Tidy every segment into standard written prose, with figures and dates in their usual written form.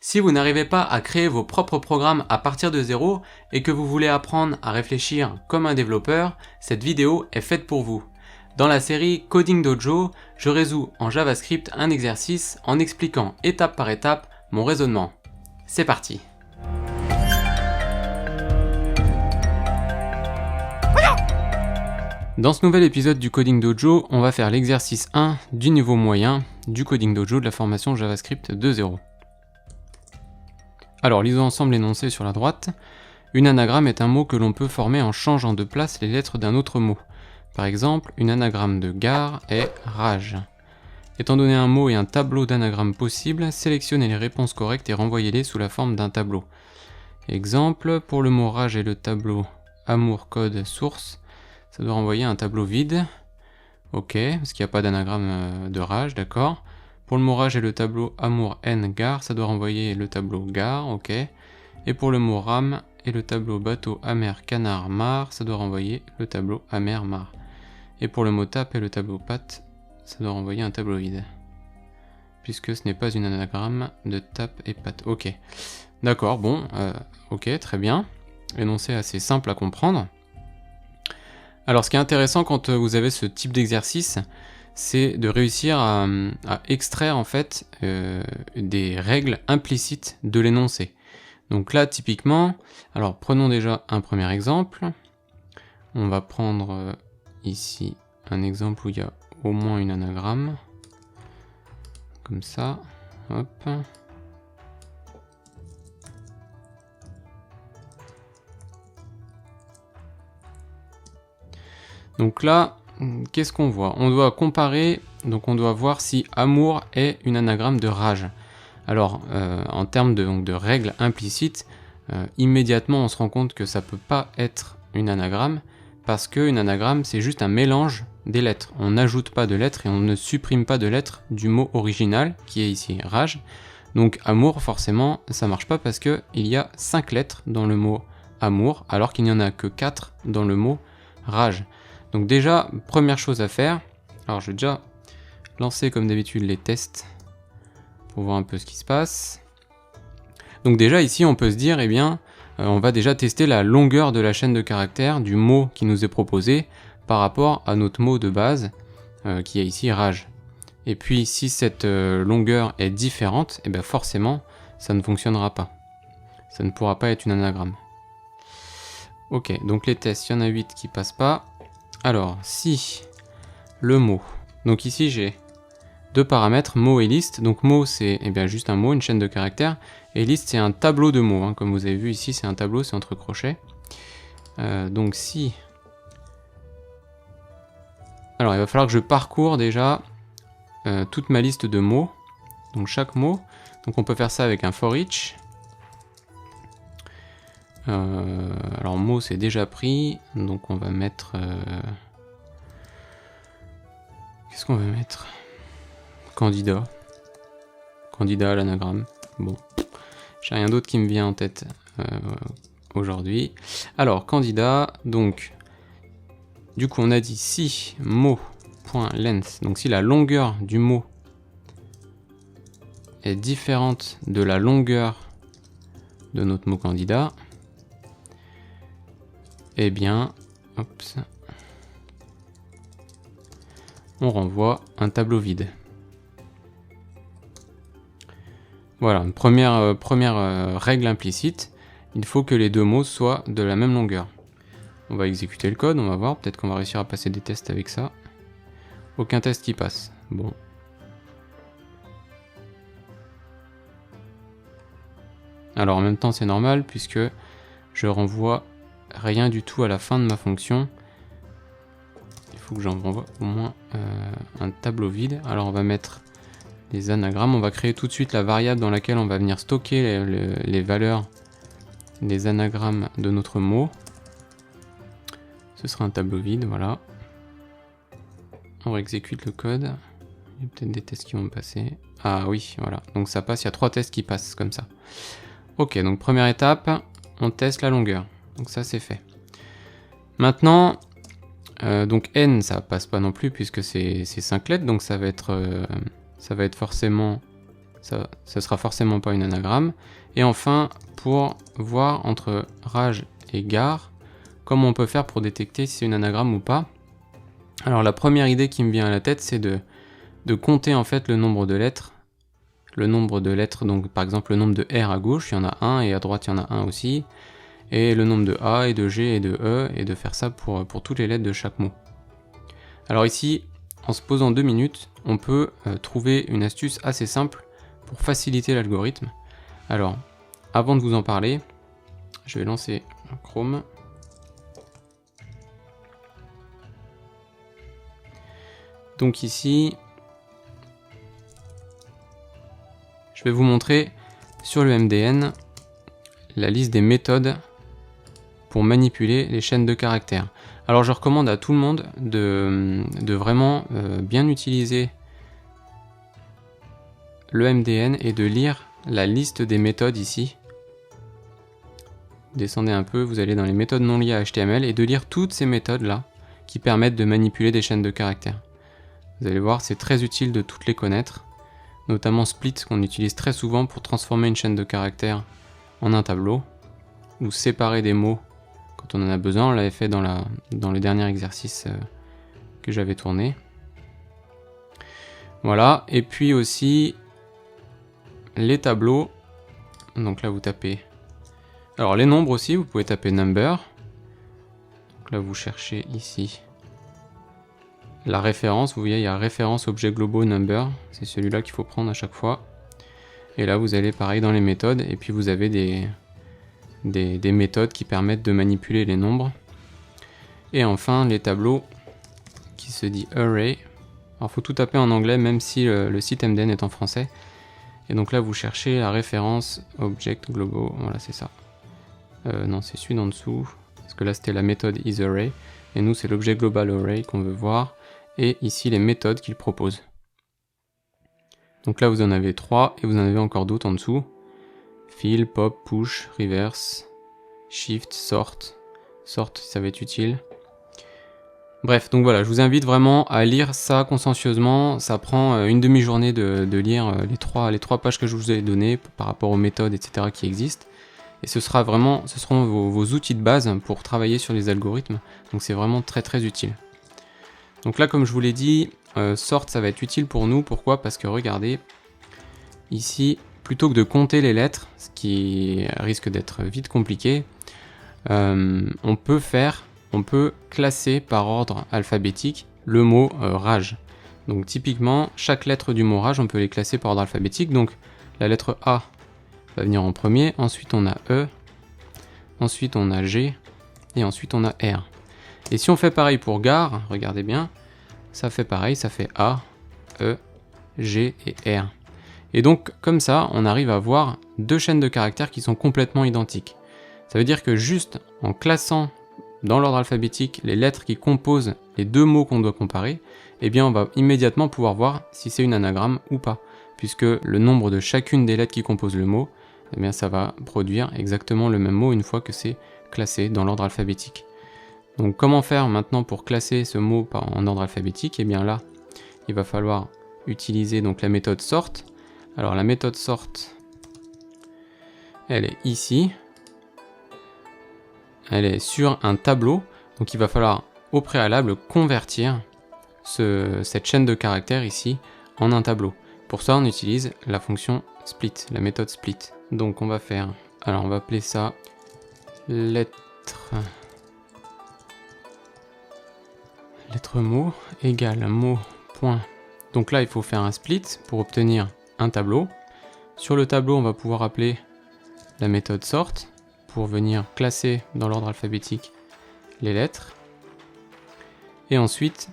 Si vous n'arrivez pas à créer vos propres programmes à partir de zéro et que vous voulez apprendre à réfléchir comme un développeur, cette vidéo est faite pour vous. Dans la série Coding Dojo, je résous en JavaScript un exercice en expliquant étape par étape mon raisonnement. C'est parti! Dans ce nouvel épisode du Coding Dojo, on va faire l'exercice 1 du niveau moyen du Coding Dojo de la formation JavaScript 2.0. Alors, lisons ensemble l'énoncé sur la droite. Une anagramme est un mot que l'on peut former en changeant de place les lettres d'un autre mot. Par exemple, une anagramme de gare est rage. Étant donné un mot et un tableau d'anagrammes possibles, sélectionnez les réponses correctes et renvoyez-les sous la forme d'un tableau. Exemple, pour le mot rage et le tableau amour code source, ça doit renvoyer un tableau vide. Ok, parce qu'il n'y a pas d'anagramme de rage, d'accord. Pour le mot rage et le tableau amour haine gare, ça doit renvoyer le tableau gare, ok. Et pour le mot rame et le tableau bateau amer canard mar, ça doit renvoyer le tableau amer mar. Et pour le mot tape et le tableau patte, ça doit renvoyer un tableau vide. Puisque ce n'est pas une anagramme de tape et patte. Ok. D'accord, bon, ok, très bien. Énoncé assez simple à comprendre. Alors ce qui est intéressant quand vous avez ce type d'exercice, c'est de réussir à extraire en fait des règles implicites de l'énoncé. Donc là typiquement, alors prenons déjà un premier exemple. On va prendre ici un exemple où il y a au moins une anagramme. Comme ça, hop. Donc là, qu'est-ce qu'on voit? On doit comparer, donc on doit voir si amour est une anagramme de rage. Alors, en termes de règles implicites, immédiatement on se rend compte que ça peut pas être une anagramme, parce qu'une anagramme c'est juste un mélange des lettres. On n'ajoute pas de lettres et on ne supprime pas de lettres du mot original, qui est ici rage. Donc amour, forcément, ça marche pas parce qu'il y a 5 lettres dans le mot amour, alors qu'il n'y en a que 4 dans le mot rage. Donc déjà, première chose à faire, alors je vais déjà lancer comme d'habitude les tests pour voir un peu ce qui se passe. Donc déjà ici on peut se dire, eh bien, on va déjà tester la longueur de la chaîne de caractères du mot qui nous est proposé par rapport à notre mot de base qui est ici rage. Et puis si cette longueur est différente, eh bien forcément ça ne fonctionnera pas. Ça ne pourra pas être une anagramme. Ok, donc les tests, il y en a 8 qui passent pas. Alors, si le mot, donc ici j'ai deux paramètres, mot et liste. Donc mot c'est bien juste un mot, une chaîne de caractères, et liste c'est un tableau de mots, hein. Comme vous avez vu ici c'est un tableau, c'est entre crochets. Donc si... Alors il va falloir que je parcours déjà toute ma liste de mots, donc chaque mot. Donc on peut faire ça avec un for each. Alors mot c'est déjà pris, donc on va mettre... Qu'est-ce qu'on va mettre? Candidat. Candidat à l'anagramme. Bon, j'ai rien d'autre qui me vient en tête aujourd'hui. Alors candidat, donc du coup on a dit si mot.length, donc si la longueur du mot est différente de la longueur de notre mot candidat, eh bien, on renvoie un tableau vide. Voilà, une première règle implicite, il faut que les deux mots soient de la même longueur. On va exécuter le code, on va voir, peut-être qu'on va réussir à passer des tests avec ça. Aucun test qui passe, bon. Alors en même temps c'est normal puisque je renvoie rien du tout à la fin de ma fonction. Il faut que j'en renvoie au moins un tableau vide. Alors on va mettre les anagrammes, on va créer tout de suite la variable dans laquelle on va venir stocker les valeurs des anagrammes de notre mot. Ce sera un tableau vide, voilà. On réexécute le code. Il y a peut-être des tests qui vont passer. Ah oui, voilà. Donc ça passe, il y a 3 tests qui passent comme ça. Ok, donc première étape, on teste la longueur. Donc ça c'est fait. Maintenant, donc n ça passe pas non plus puisque c'est 5 lettres, donc ça va être forcément ce sera forcément pas une anagramme. Et enfin, pour voir entre rage et gare, comment on peut faire pour détecter si c'est une anagramme ou pas. Alors la première idée qui me vient à la tête, c'est de compter en fait le nombre de lettres. Le nombre de lettres, donc par exemple le nombre de R à gauche, il y en a un, et à droite il y en a un aussi. Et le nombre de A et de G et de E, et de faire ça pour toutes les lettres de chaque mot. Alors ici, en se posant 2 minutes, on peut trouver une astuce assez simple pour faciliter l'algorithme. Alors, avant de vous en parler, je vais lancer Chrome. Donc ici, je vais vous montrer sur le MDN la liste des méthodes pour manipuler les chaînes de caractères. Alors je recommande à tout le monde de vraiment bien utiliser le MDN et de lire la liste des méthodes ici. Descendez un peu, vous allez dans les méthodes non liées à HTML et de lire toutes ces méthodes là qui permettent de manipuler des chaînes de caractères. Vous allez voir, c'est très utile de toutes les connaître, notamment split qu'on utilise très souvent pour transformer une chaîne de caractères en un tableau, ou séparer des mots quand on en a besoin. On l'avait fait dans le dernier exercice que j'avais tourné. Voilà, et puis aussi les tableaux. Donc là vous tapez, alors les nombres aussi, vous pouvez taper number. Donc là vous cherchez ici la référence, vous voyez il y a référence objet globaux number, c'est celui-là qu'il faut prendre à chaque fois. Et là vous allez pareil dans les méthodes, et puis vous avez des méthodes qui permettent de manipuler les nombres. Et enfin les tableaux qui se dit array. Alors faut tout taper en anglais même si le site MDN est en français. Et donc là vous cherchez la référence object global, voilà c'est ça. Non c'est celui d'en dessous, parce que là c'était la méthode isArray, et nous c'est l'objet global array qu'on veut voir, et ici les méthodes qu'il propose. Donc là vous en avez 3, et vous en avez encore d'autres en dessous. Fill, pop, push, reverse, shift, sort. Sort ça va être utile. Bref, donc voilà, je vous invite vraiment à lire ça consciencieusement. Ça prend une demi-journée de lire les trois pages que je vous ai données par rapport aux méthodes, etc. qui existent. Et ce seront vos outils de base pour travailler sur les algorithmes. Donc c'est vraiment très très utile. Donc là, comme je vous l'ai dit, sort ça va être utile pour nous. Pourquoi ? Parce que regardez, ici, plutôt que de compter les lettres, ce qui risque d'être vite compliqué, on peut classer par ordre alphabétique le mot rage. Donc typiquement, chaque lettre du mot rage, on peut les classer par ordre alphabétique. Donc la lettre A va venir en premier, ensuite on a E, ensuite on a G, et ensuite on a R. Et si on fait pareil pour gare, regardez bien, ça fait pareil, ça fait A, E, G et R. Et donc comme ça, on arrive à voir deux chaînes de caractères qui sont complètement identiques. Ça veut dire que juste en classant dans l'ordre alphabétique les lettres qui composent les deux mots qu'on doit comparer, eh bien on va immédiatement pouvoir voir si c'est une anagramme ou pas, puisque le nombre de chacune des lettres qui composent le mot, eh bien ça va produire exactement le même mot une fois que c'est classé dans l'ordre alphabétique. Donc comment faire maintenant pour classer ce mot en ordre alphabétique ? Eh bien là, il va falloir utiliser donc la méthode sort. Alors la méthode sort, elle est ici. Elle est sur un tableau, donc il va falloir au préalable convertir cette chaîne de caractères ici en un tableau. Pour ça, on utilise la fonction split, la méthode split. Donc on va faire, alors on va appeler ça lettre mot égale mot point. Donc là, il faut faire un split pour obtenir un tableau. Sur le tableau, on va pouvoir appeler la méthode sort pour venir classer dans l'ordre alphabétique les lettres. Et ensuite,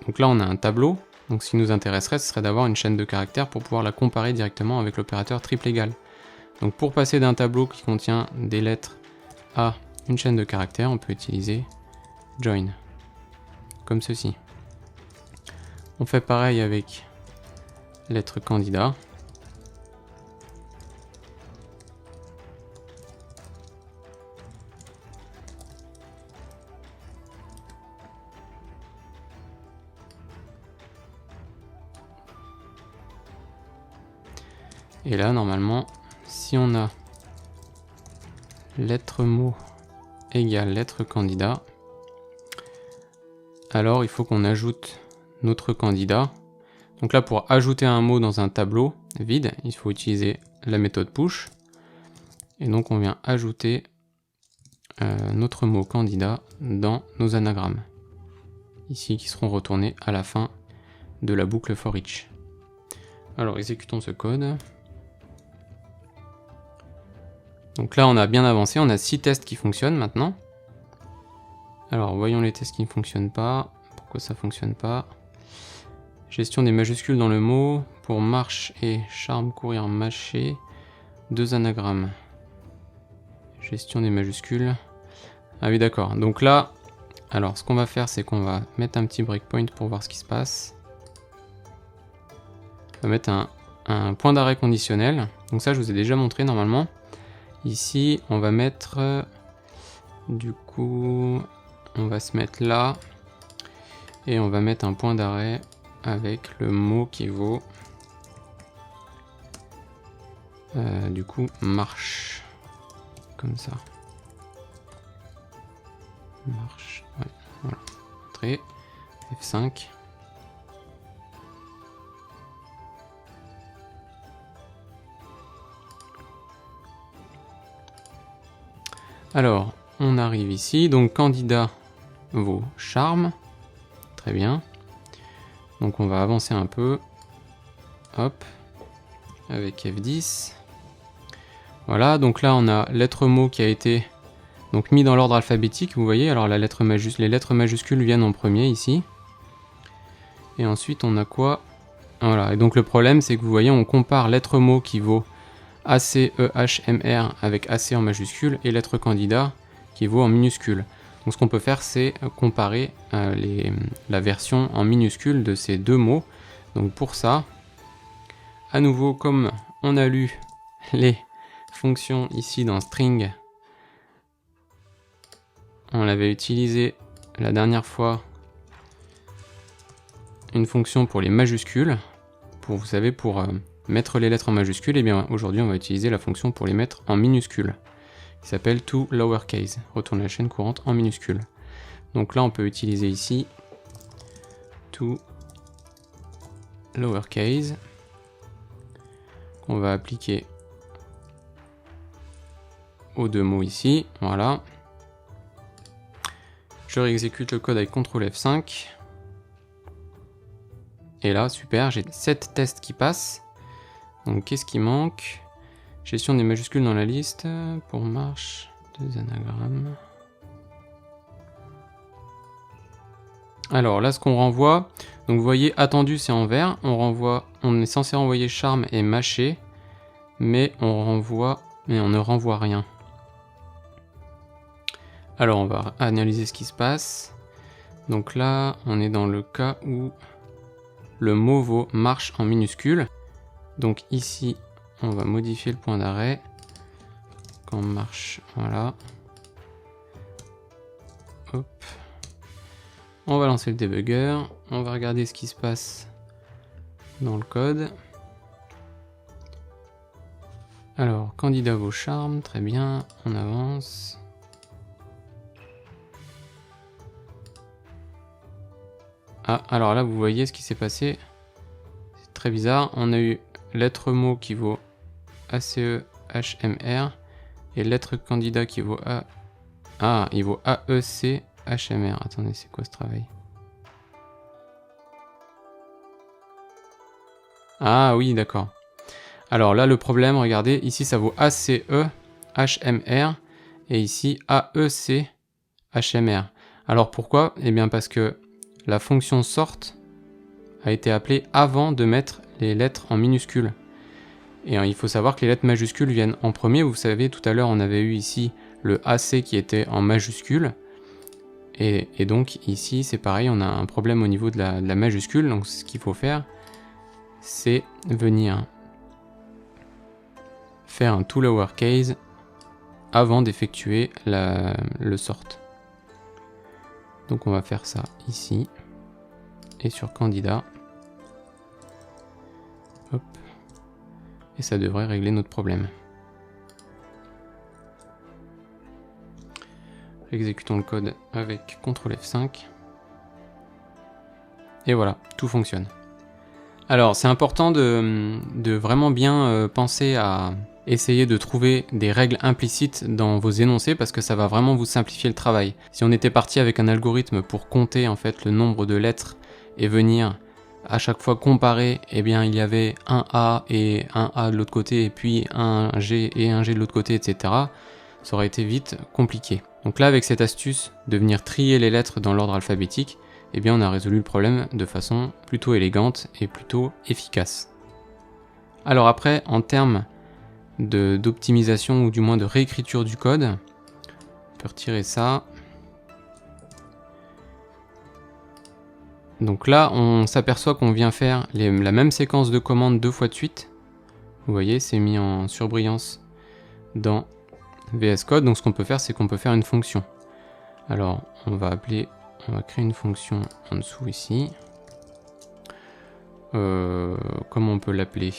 donc là on a un tableau, donc ce qui nous intéresserait ce serait d'avoir une chaîne de caractères pour pouvoir la comparer directement avec l'opérateur triple égal. Donc pour passer d'un tableau qui contient des lettres à une chaîne de caractères, on peut utiliser join, comme ceci. On fait pareil avec lettre candidat. Et là, normalement, si on a lettre mot égale lettre candidat, alors il faut qu'on ajoute notre candidat. Donc là, pour ajouter un mot dans un tableau vide, il faut utiliser la méthode push. Et donc on vient ajouter notre mot candidat dans nos anagrammes. Ici, qui seront retournés à la fin de la boucle for each. Alors exécutons ce code. Donc là, on a bien avancé, on a 6 tests qui fonctionnent maintenant. Alors, voyons les tests qui ne fonctionnent pas. Pourquoi ça ne fonctionne pas? Gestion des majuscules dans le mot. Pour marche et charme courir mâcher. 2 anagrammes. Gestion des majuscules. Ah oui, d'accord. Donc là, alors ce qu'on va faire, c'est qu'on va mettre un petit breakpoint pour voir ce qui se passe. On va mettre un point d'arrêt conditionnel. Donc ça, je vous ai déjà montré normalement. Ici, on va mettre, du coup, on va se mettre là, et on va mettre un point d'arrêt avec le mot qui vaut, du coup, marche, comme ça. Marche, ouais, voilà. Entrée, F5. Alors, on arrive ici, donc candidat vaut charme, très bien. Donc on va avancer un peu, hop, avec F10. Voilà, donc là on a lettre mot qui a été donc mis dans l'ordre alphabétique, vous voyez, alors les lettres majuscules viennent en premier ici. Et ensuite on a quoi? Voilà, et donc le problème c'est que vous voyez, on compare lettre mot qui vaut ACEHMR avec AC en majuscule et lettre candidat qui vaut en minuscule. Donc ce qu'on peut faire, c'est comparer la version en minuscule de ces deux mots. Donc pour ça, à nouveau, comme on a lu les fonctions ici dans string, on l'avait utilisé la dernière fois, une fonction pour les majuscules, pour, vous savez, pour mettre les lettres en majuscules, et bien aujourd'hui on va utiliser la fonction pour les mettre en minuscules, qui s'appelle toLowerCase, retourne la chaîne courante en minuscules. Donc là on peut utiliser ici toLowerCase, qu'on va appliquer aux deux mots ici, voilà. Je réexécute le code avec CTRL F5. Et là, super, j'ai 7 tests qui passent. Donc qu'est-ce qui manque? Gestion des majuscules dans la liste, pour marche, 2 anagrammes. Alors là, ce qu'on renvoie, donc vous voyez, attendu c'est en vert, on est censé renvoyer charme et mâcher, mais on ne renvoie rien. Alors on va analyser ce qui se passe. Donc là, on est dans le cas où le mot vaut marche en minuscule. Donc ici, on va modifier le point d'arrêt. Quand marche, voilà. Hop. On va lancer le debugger. On va regarder ce qui se passe dans le code. Alors, candidat vaut charme, très bien, on avance. Ah, alors là, vous voyez ce qui s'est passé. C'est très bizarre. On a eu lettre mot qui vaut ACEHMR et lettre candidat qui vaut A. Ah, il vaut AECHMR. Attendez, c'est quoi ce travail? Ah oui, d'accord. Alors là, le problème, regardez, ici ça vaut ACEHMR et ici AECHMR. Alors pourquoi? Eh bien parce que la fonction sort a été appelée avant de mettre les lettres en minuscules. Et il faut savoir que les lettres majuscules viennent en premier. Vous savez, tout à l'heure, on avait eu ici le AC qui était en majuscule. Et donc ici, c'est pareil, on a un problème au niveau de la majuscule. Donc ce qu'il faut faire, c'est venir faire un toLowerCase avant d'effectuer le sort. Donc on va faire ça ici et sur candidat. Hop. et ça devrait régler notre problème. Exécutons le code avec CTRL F5. Et voilà, tout fonctionne. Alors c'est important de vraiment bien penser à essayer de trouver des règles implicites dans vos énoncés parce que ça va vraiment vous simplifier le travail. Si on était parti avec un algorithme pour compter en fait le nombre de lettres et venir à chaque fois comparer, eh bien il y avait un A et un A de l'autre côté et puis un G et un G de l'autre côté, etc. Ça aurait été vite compliqué. Donc là avec cette astuce de venir trier les lettres dans l'ordre alphabétique, eh bien on a résolu le problème de façon plutôt élégante et plutôt efficace. Alors après, en termes d'optimisation ou du moins de réécriture du code, on peut retirer ça. Donc là, on s'aperçoit qu'on vient faire la même séquence de commandes 2 fois de suite. Vous voyez, c'est mis en surbrillance dans VS Code. Donc ce qu'on peut faire, c'est qu'on peut faire une fonction. Alors, on va créer une fonction en dessous ici. Comment on peut l'appeler?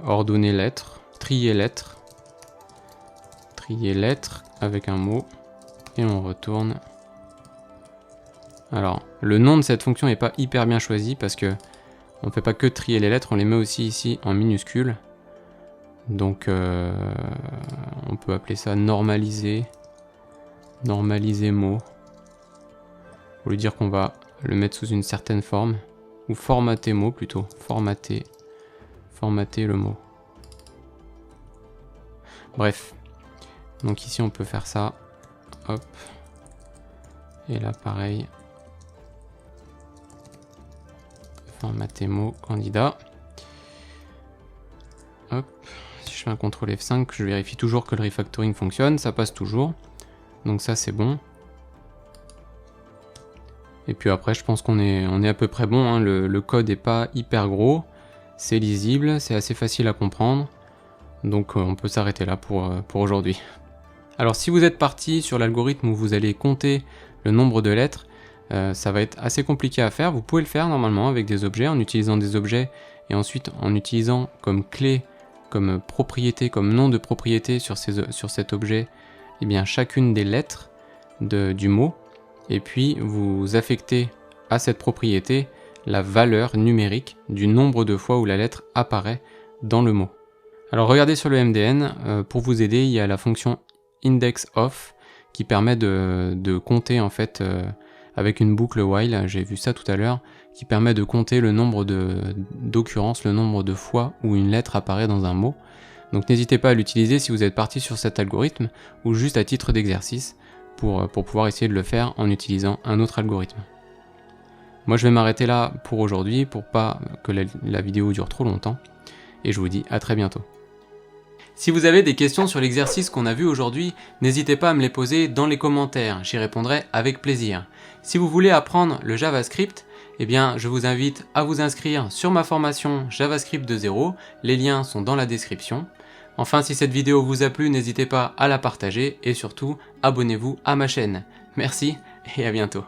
Ordonner lettres, trier lettres avec un mot, et on retourne. Alors, le nom de cette fonction n'est pas hyper bien choisi parce que on ne fait pas que trier les lettres, on les met aussi ici en minuscules. Donc, on peut appeler ça normaliser mot. Pour lui dire qu'on va le mettre sous une certaine forme, ou formater mot plutôt, formater le mot. Bref, donc ici on peut faire ça, hop, et là pareil, formater mot candidat, hop, si je fais un CTRL F5, je vérifie toujours que le refactoring fonctionne, ça passe toujours, donc ça c'est bon. Et puis après je pense qu'on est à peu près bon, hein. Le code n'est pas hyper gros, c'est lisible, c'est assez facile à comprendre, donc on peut s'arrêter là pour aujourd'hui. Alors si vous êtes parti sur l'algorithme où vous allez compter le nombre de lettres, ça va être assez compliqué à faire. Vous pouvez le faire normalement avec des objets, en utilisant des objets, et ensuite en utilisant comme clé, comme propriété, comme nom de propriété sur cet objet, eh bien chacune des lettres du mot, et puis vous affectez à cette propriété la valeur numérique du nombre de fois où la lettre apparaît dans le mot. Alors regardez sur le MDN, pour vous aider, il y a la fonction indexOf qui permet de compter en fait avec une boucle while, j'ai vu ça tout à l'heure, qui permet de compter le nombre d'occurrences, le nombre de fois où une lettre apparaît dans un mot. Donc n'hésitez pas à l'utiliser si vous êtes parti sur cet algorithme ou juste à titre d'exercice pour pouvoir essayer de le faire en utilisant un autre algorithme. Moi je vais m'arrêter là pour aujourd'hui pour pas que la vidéo dure trop longtemps et je vous dis à très bientôt. Si vous avez des questions sur l'exercice qu'on a vu aujourd'hui, n'hésitez pas à me les poser dans les commentaires, j'y répondrai avec plaisir. Si vous voulez apprendre le JavaScript, eh bien je vous invite à vous inscrire sur ma formation JavaScript 2.0, les liens sont dans la description. Enfin, si cette vidéo vous a plu, n'hésitez pas à la partager et surtout, abonnez-vous à ma chaîne. Merci et à bientôt.